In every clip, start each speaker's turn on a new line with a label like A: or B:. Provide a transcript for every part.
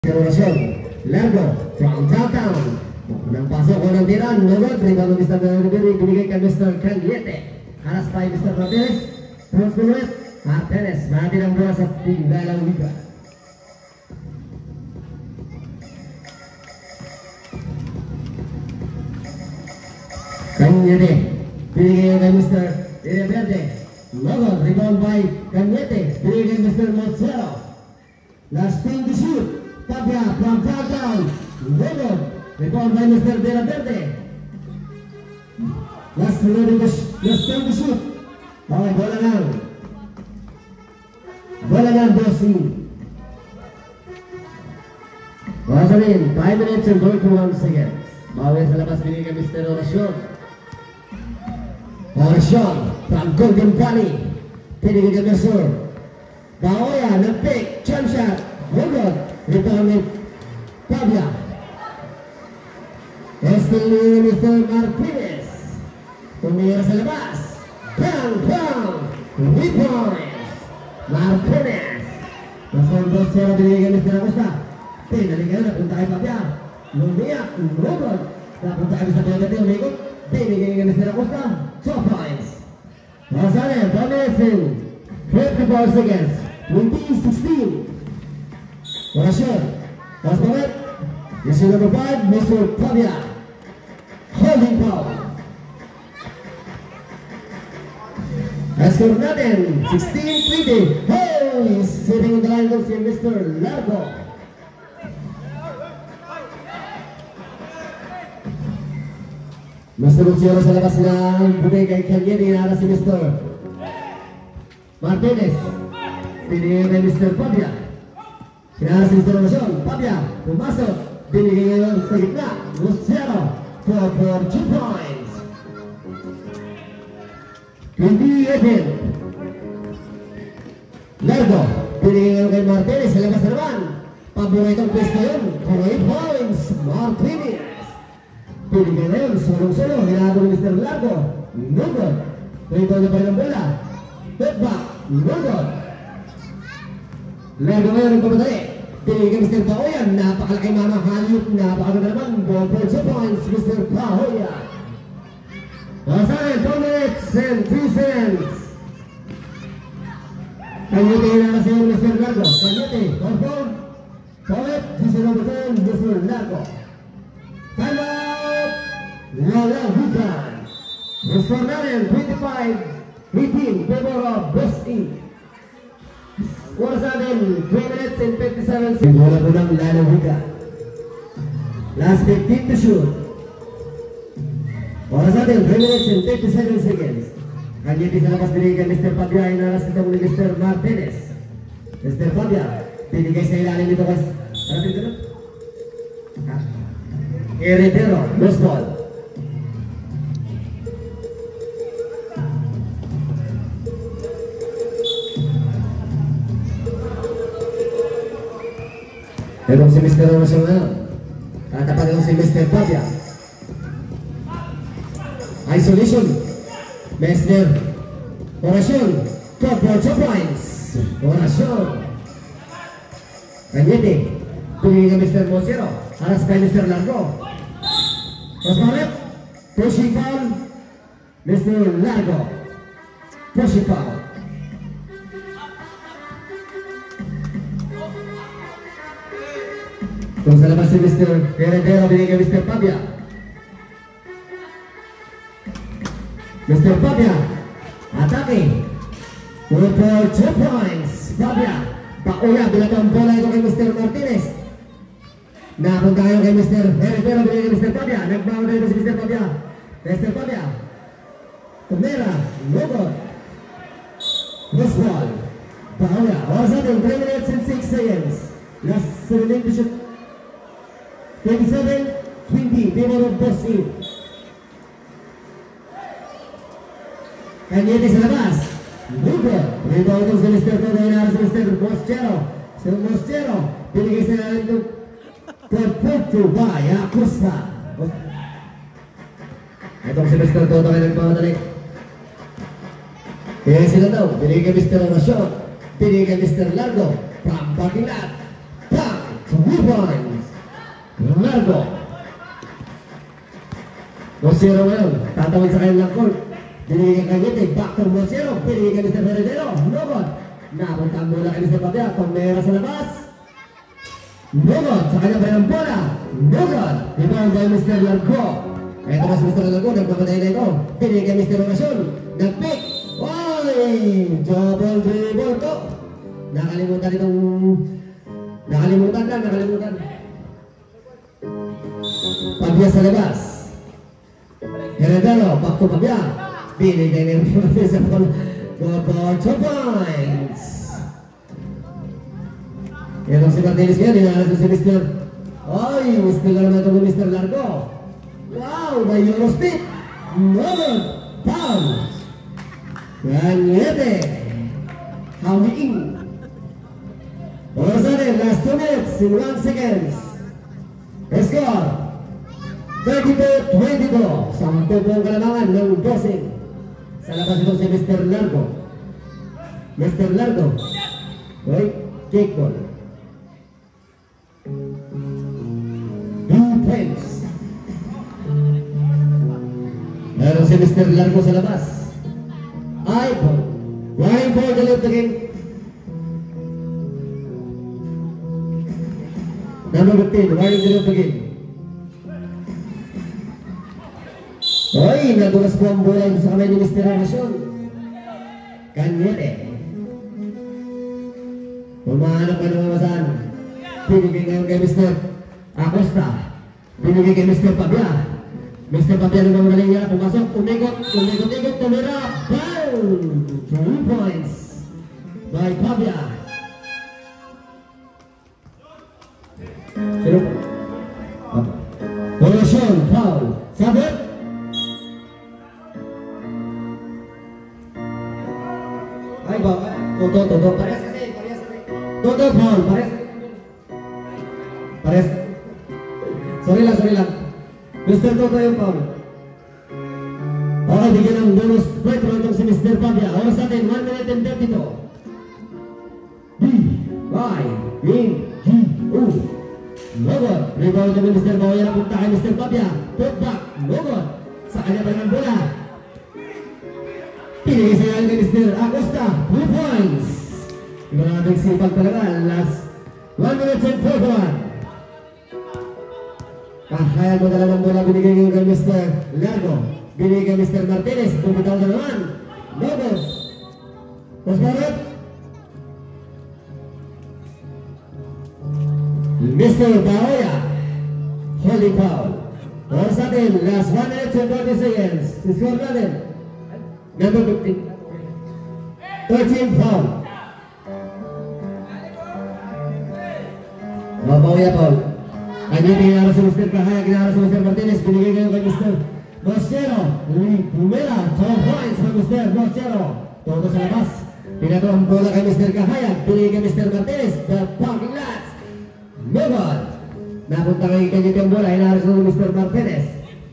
A: Celebration, Largo from downtown. Nang pasok ko ng tiran, nagod, rebound ng Mr. Bernabiri, binigay kay Mr. Candiete. Haras pa yung Mr. Martinez, Pons Manuel, Martinez, natin ang bola sa pinggalang liga. Candiete, binigay kay Mr. Verde. Nagod, rebound by Candiete, binigay kay Mr. Mozzero. Last thing to shoot. Tapia from downtown. Nagod, rebound by Mr. Verde. Last thing to shoot. Okay, bola lang. Bola lang, bossing. Wasanin, 5 minutes and 21 seconds. Bawin sa labas, binigay kay Mr. Oracion. Oracion from Golden Valley. Binigay kay Mr. Baoya, nag-pick, jump shot. Nagod, rebound with Tapia. Still Mr. Martinez. Tumira sa labas. Bang! Bang! 3 points. Martinez. Nasaan dos siya binigay kay Mr. Acosta. Pinaligan na punta kay Tapia. Lumiyak. Nagod. Napunta kay Mr. Verde. Umikot. Binigay kay Mr. Acosta. 2 points. Rosario, 2 minutes and 54 seconds. 2016. Oracion. Last moment. Yes, number 5, Mr. Tapia. Holding foul. Score natin, 16-20. Hey! Sitting on the line goes si Mr. Largo. Mr. Luciano sa labas ng bumay kay Candiete. Inara si Mr. Martinez. Pinigay kay Mr. Tapia. Inara si Mr. Oracion. Tapia, pumasok. Binigay ngayon sa gitna. Luciano for 2 points. 20-18. Largo. Binigay ngayon kay Martinez sa labas naman. Paboritong pwesto yun. For 8 points. Martinez. Binigay ngayon. Sulong-sulong. Hinahado ni Mr. Largo. Nagod. Rebound na pa rin ang bola. Put back. Nagod. Largo ngayon ang pamatali. Binigay kay Mr. Pahoya. Napakalaki mamahalik. Napakaganda naman. Ball for 2 points. Mr. Pahoya. Wasanin, 2 minutes and 3 seconds. Candiete na kasi yung Mr. Largo. Candiete, foul. Paulit, number 10, Mr. Largo. Time out! Lola Hugan. Mr. Narian, 25-18, favor of Best Inc. Oras natin, 3 minutes and 57 seconds. Bola po ng Lola Hugan. Last 15 to shoot. Oras natin, 3 minutes and 57 seconds. Candiete sa labas binigay kay Mr. Tapia. Inaras ito ni Mr. Martinez. Mr. Tapia, binigay sa ilalim nito kasi ano dito na? Heredero, loose ball. Itong si Mr. Oracion na. Tatapat itong si Mr. Tapia. Isolation. Mr. Oracion. Caught for 2 points. Oracion. Candiete. Pinigay kay Mr. Mozzero. Haras kay Mr. Largo. Osmanet. Pushing foul. Mr. Largo. Pushing foul. Kung sa labas si Mr. Heredero, binigay kay Mr. Tapia. Mr. Tapia, atake. For 2 points. Tapia, Paola, bilang ang bola ito kay Mr. Martinez. Napunta kayo kay Mr. Heredero, binigay kay Mr. Tapia. Nagbawa na ito si Mr. Tapia. Mr. Tapia. Tumera, Nagod. Loose ball. Paola, oras natin, 3 minutes and 6 seconds. Last 17 to shoot. 27-20, favor of Best Inc. Candiete sa labas. Nagod. Rebound ito si Mr. Todo. Inaras si Mr. Mozzero. Mr. Mozzero. Binigay sa nalang ito. Perfecto by Acosta. Itong si Mr. Todo ay nagpamadali. Kaya sila daw. Binigay kay Mr. Oracion. Binigay kay Mr. Largo. From parking lot. Bang! 2 points. Largo. 2-0 ngayon. Tatawid sa kanilang court. Binigay kay Kanyete. Back to 2-0. Binigay kay Mr. Heredero. No good. Napunta ang bola kay Mr. Papia. Pumera sa labas. No good. Sa kanya pa yung bola. No good. Rebound by Mr. Largo. Ito na si Mr. Largo. Nagpamatay na ito. Binigay kay Mr. Oracion. Nag-pick. Oy! Double dribble to. Nakalimutan itong... Nakalimutan. Papia sa labas. Heredero, back to Papia. Binigay na yung Papia sa ball. Good for 2 points. Yan ang si Martinez ngayon. Hinahalas si Mr. Oy! Mr. naman ito ni Mr. Largo. Wow! May Euro stick. Novel. Foul. Kanyete. Hawing. Oras natin, last 2 minutes in 1 seconds. Score 32-22. 10 pong kalamangan ng bossing. Sa labas ito si Mr. Largo. Mr. Largo. Oy, kick ball. 2 points. Meron si Mr. Largo sa labas. I-ball. Y-ball to leave the game. Number 15, Warning to leave the game. Oy, nadulas po ang bola sa kamay ni Mr. Oracion. Kanyete. Pumahanap ka ng masan. Binigay ngayon kay Mr. Acosta. Binigay kay Mr. Papia. Mr. Papia naman muna niya. Pumasok, umikot, tumira. Foul! 2 points by Papia. Sino? Oracion, foul. Sabot. Ay ba? Toto, pares kasi. Toto, foul, pares. Sorry lang. Mr. Toto yung foul. Okay, bigyan ng bonus point itong si Mr. Papia. Oras natin, 1 minute and 32. B-Y-N-G-O. Logod. Rebound naman Mr. Bawaya na punta kay Mr. Papia. Put back. Logod. Sa kanya pa ng bola. Pinigay sa kanya kay Mr. Acosta. 2 points. Maraming sipag talaga. Last 1 minute and 41. Kahayag mo talaga ng bola. Binigay ngayon kay Mr. Largo. Binigay kay Mr. Martinez. Bumitaw na naman. Logod. Pasmarot. Mr. Bawaya. Holding foul. Oras natin. Last 1 minute and 30 seconds. Score natin. Number 15. 13 foul. Bawaya foul. Kanya ginara sa Mr. Kahaya, ginara sa Mr. Martinez. Binigay kayo kay Mr. Bosero. Pumela. 12 points from Mr. Bosero. Todo sa labas. Pinato ang bola kay Mr. Kahaya. Binigay kay Mr. Martinez. The parking lot. Move on. Napunta kay kanya ang bola. Hinaras sa Mr. Martinez.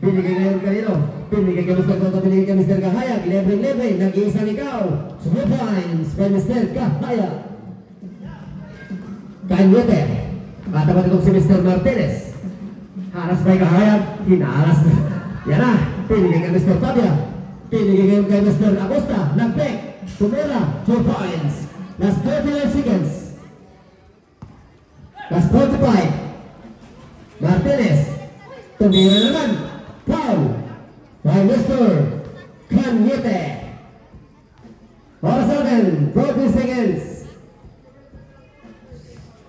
A: Binigay ngayon kanino. Binigay kay Mr. Toto. Binigay kay Mr. Kahaya. Lebre. Nag-iisang ikaw. 2 points by Mr. Kahaya. Kanyete. Katapat itong si Mr. Martinez. Haras by Kahaya. Hinaras. Yan na. Binigay kay Mr. Papia. Binigay ngayon kay Mr. Acosta. Nag-back. Tumira. 2 points. Last 39 seconds. Last 45. Martinez. Tumira naman. Foul by Mr. Kanyete. Oras natin. 40 seconds.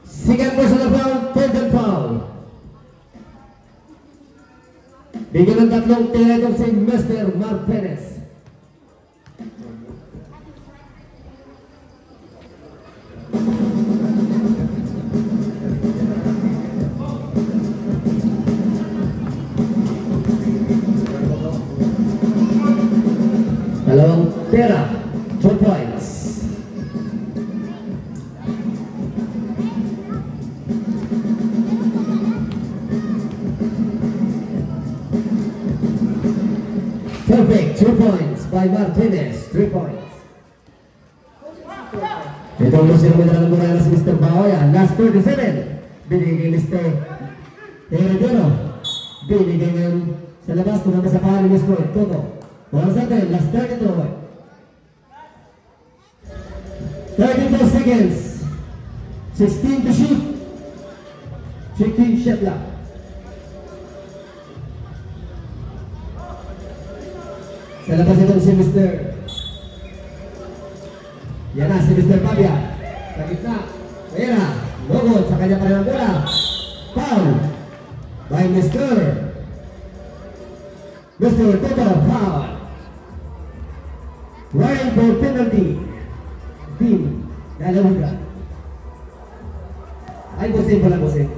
A: Second personal foul. Third foul. Bigyan ng tatlong tira itong si Mr. Martinez. Dalawang tira. 2 points. Perfect. 2 points by Martinez. 3 points. Ito ang masira mo na ng mura si Mr. Bawaya. Last 37. Binigay Mr. Heredero. Binigay ngayon sa labas. Tumama sa pahali ni Mr. Toto. Oras natin, last 32. 32 seconds. 16 to shoot. 15 shot lang. Sa labas ito si Mr. Yan na si Mr. Pabia. Sa gitna. Ayan na. Logod sa kanya pa rin ang bola. Foul by Mr. Toto. Foul. Right for penalty. Team. Dalawin ka. Ay, bosin pala, bosin.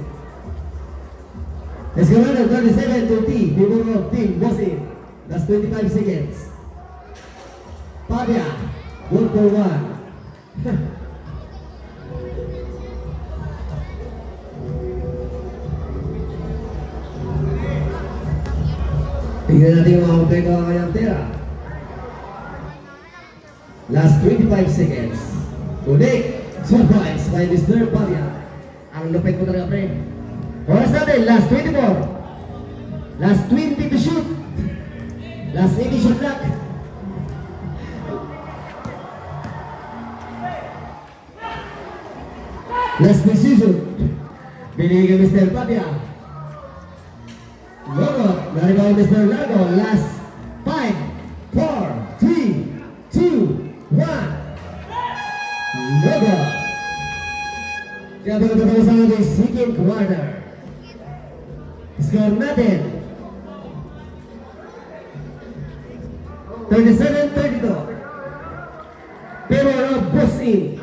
A: Let's go on 37 to T. Favor of team. Bosin. That's 25 seconds. Pabia. Good for one. Tingnan natin yung mga kompleto ang kanyang tira. Last 25 seconds. Unik. Surprise by Mr. Pabia. Ang lupit ko talaga, pre. Oras natin, last 24. Last 20 to shoot. Last 80 shot clock. Last decision. Binigay Mr. Pabia. Logo. Naribaw Mr. Lago. Last 5, 4, 3, 2, 1. Logo. Kaya pagkatapos sa ating second quarter. Score natin 37-32. Pero Bosin.